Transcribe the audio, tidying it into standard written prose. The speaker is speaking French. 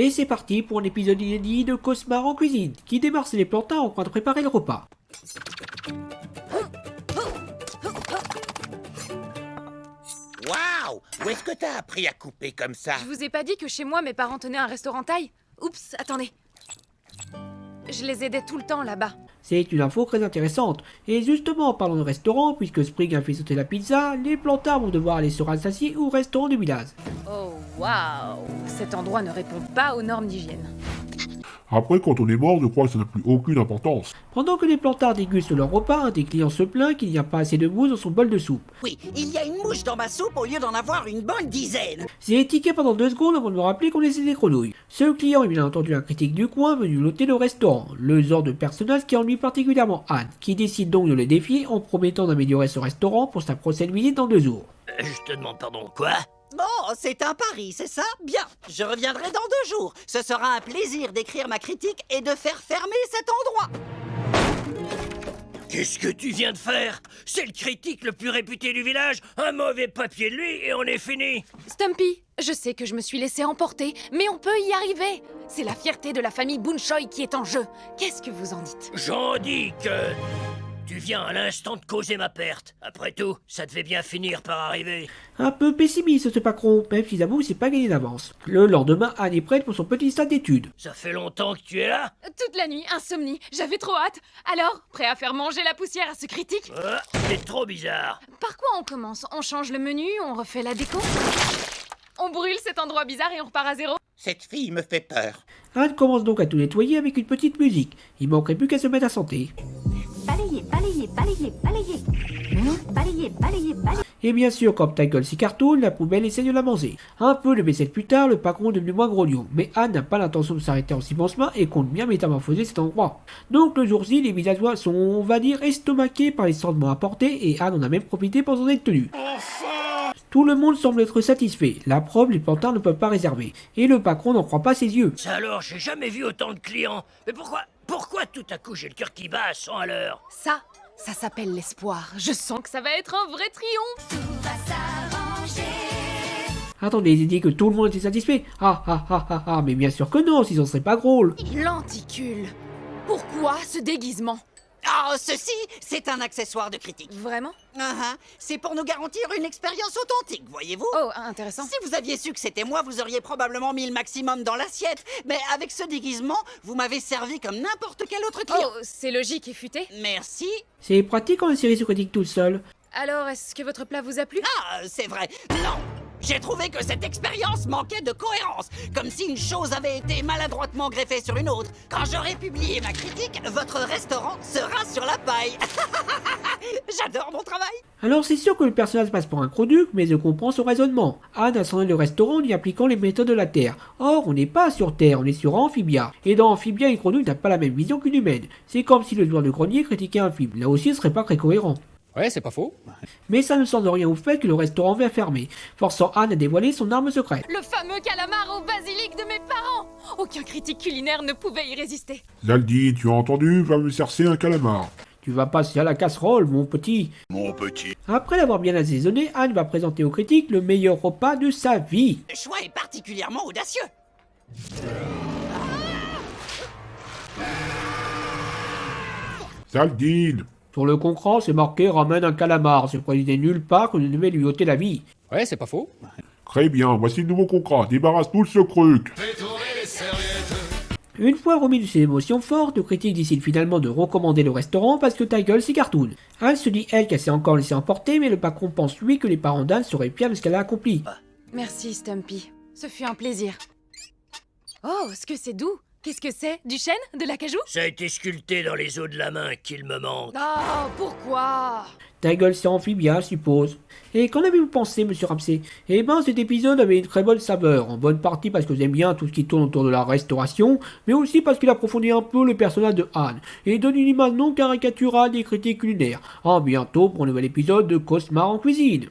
Et c'est parti pour un épisode inédit de Cauchemar en cuisine, qui démarre les plantains en train de préparer le repas. Waouh! Où est-ce que t'as appris à couper comme ça? Je vous ai pas dit que chez moi mes parents tenaient un restaurant thaï? Oups, attendez. Je les aidais tout le temps là-bas. C'est une info très intéressante. Et justement, en parlant de restaurant, puisque Spring a fait sauter la pizza, les plantards vont devoir aller se rassasier au restaurant du village. Oh waouh! Cet endroit ne répond pas aux normes d'hygiène. Après, quand on est mort, je crois que ça n'a plus aucune importance. Pendant que les plantards dégustent leur repas, un des clients se plaint qu'il n'y a pas assez de mousse dans son bol de soupe. Oui, il y a une mouche dans ma soupe au lieu d'en avoir une bonne dizaine. J'ai étiqué pendant 2 secondes avant de me rappeler qu'on laissait des grenouilles. Ce client est bien entendu un critique du coin venu loter le restaurant, le genre de personnage qui ennuie particulièrement Anne, qui décide donc de le défier en promettant d'améliorer ce restaurant pour sa prochaine visite dans 2 jours. Je te demande pardon, quoi? Bon, c'est un pari, c'est ça? Bien, je reviendrai dans 2 jours. Ce sera un plaisir d'écrire ma critique et de faire fermer cet endroit. Qu'est-ce que tu viens de faire? C'est le critique le plus réputé du village. Un mauvais papier de lui et on est fini. Stumpy, je sais que je me suis laissé emporter, mais on peut y arriver. C'est la fierté de la famille Bunchoi qui est en jeu. Qu'est-ce que vous en dites? J'en dis que... Tu viens à l'instant de causer ma perte. Après tout, ça devait bien finir par arriver. Un peu pessimiste ce patron, même si j'avoue c'est pas gagné d'avance. Le lendemain, Anne est prête pour son petit stade d'études. Ça fait longtemps que tu es là? Toute la nuit, insomnie, j'avais trop hâte. Alors, prêt à faire manger la poussière à ce critique? C'est trop bizarre. Par quoi on commence? On change le menu, on refait la déco? On brûle cet endroit bizarre et on repart à zéro? Cette fille me fait peur. Anne commence donc à tout nettoyer avec une petite musique. Il manquerait plus qu'à se mettre à santé. Balayer, balayer, balayer, balayer. Balayer, balayer, balayer. Et bien sûr, comme Tackle s'y cartoon, la poubelle essaie de la manger. Un peu de vaisselle plus tard, le patron est devenu moins grognon, mais Anne n'a pas l'intention de s'arrêter en si bon chemin et compte bien métamorphoser cet endroit. Donc le jour-ci, les villageois sont, on va dire, estomaqués par les changements apportés et Anne en a même profité pour s'en être tenue. Tout le monde semble être satisfait, la preuve les plantards ne peuvent pas réserver, et le patron n'en croit pas ses yeux. Ça alors, j'ai jamais vu autant de clients. Mais pourquoi tout à coup j'ai le cœur qui bat à 100 à l'heure? Ça s'appelle l'espoir. Je sens que ça va être un vrai triomphe. Attendez, j'ai dit que tout le monde était satisfait. Mais bien sûr que non, sinon ce serait pas drôle. Lenticule. Pourquoi ce déguisement? Ah, ceci, c'est un accessoire de critique. Vraiment? C'est pour nous garantir une expérience authentique, voyez-vous? Oh, intéressant. Si vous aviez su que c'était moi, vous auriez probablement mis le maximum dans l'assiette. Mais avec ce déguisement, vous m'avez servi comme n'importe quel autre client. Oh, c'est logique et futé. Merci. C'est pratique quand une série se critique tout seul. Alors, est-ce que votre plat vous a plu? Ah, c'est vrai. Non. J'ai trouvé que cette expérience manquait de cohérence, comme si une chose avait été maladroitement greffée sur une autre. Quand j'aurai publié ma critique, votre restaurant sera sur la paille. J'adore mon travail. Alors c'est sûr que le personnage passe pour un croduc, mais je comprends son raisonnement. Anne a sondé le restaurant en y appliquant les méthodes de la Terre. Or, on n'est pas sur Terre, on est sur Amphibia. Et dans Amphibia, une croduc n'a pas la même vision qu'une humaine. C'est comme si le joueur de grenier critiquait un film. Là aussi, ce serait pas très cohérent. Ouais, c'est pas faux. Mais ça ne change rien au fait que le restaurant va fermer, forçant Anne à dévoiler son arme secrète. Le fameux calamar au basilic de mes parents! Aucun critique culinaire ne pouvait y résister. Zaldi, tu as entendu? Va me chercher un calamar. Tu vas passer à la casserole, mon petit. Après l'avoir bien assaisonné, Anne va présenter aux critiques le meilleur repas de sa vie. Le choix est particulièrement audacieux. Zaldi! Sur le concran, c'est marqué ramène un calamar. C'est précisé nulle part qu'on ne devait lui ôter la vie. Ouais, c'est pas faux. Très bien, voici le nouveau contrat. Débarrasse-nous de ce truc. Une fois remis de ses émotions fortes, le critique décide finalement de recommander le restaurant parce que ta gueule c'est cartoon. Anne se dit elle qu'elle s'est encore laissée emporter, mais le patron pense lui que les parents d'Anne seraient fiers de ce qu'elle a accompli. Merci, Stumpy. Ce fut un plaisir. Oh, ce que c'est doux! Qu'est-ce que c'est? Du chêne? De l'acajou? Ça a été sculpté dans les os de la main qu'il me manque. Oh, pourquoi? Ta gueule c'est amphibien, suppose. Et qu'en avez-vous pensé, monsieur Ramsey? Eh ben, cet épisode avait une très bonne saveur, en bonne partie parce que j'aime bien tout ce qui tourne autour de la restauration, mais aussi parce qu'il approfondit un peu le personnage de Anne, et donne une image non caricaturale des critiques culinaires. À bientôt pour un nouvel épisode de Cauchemar en cuisine.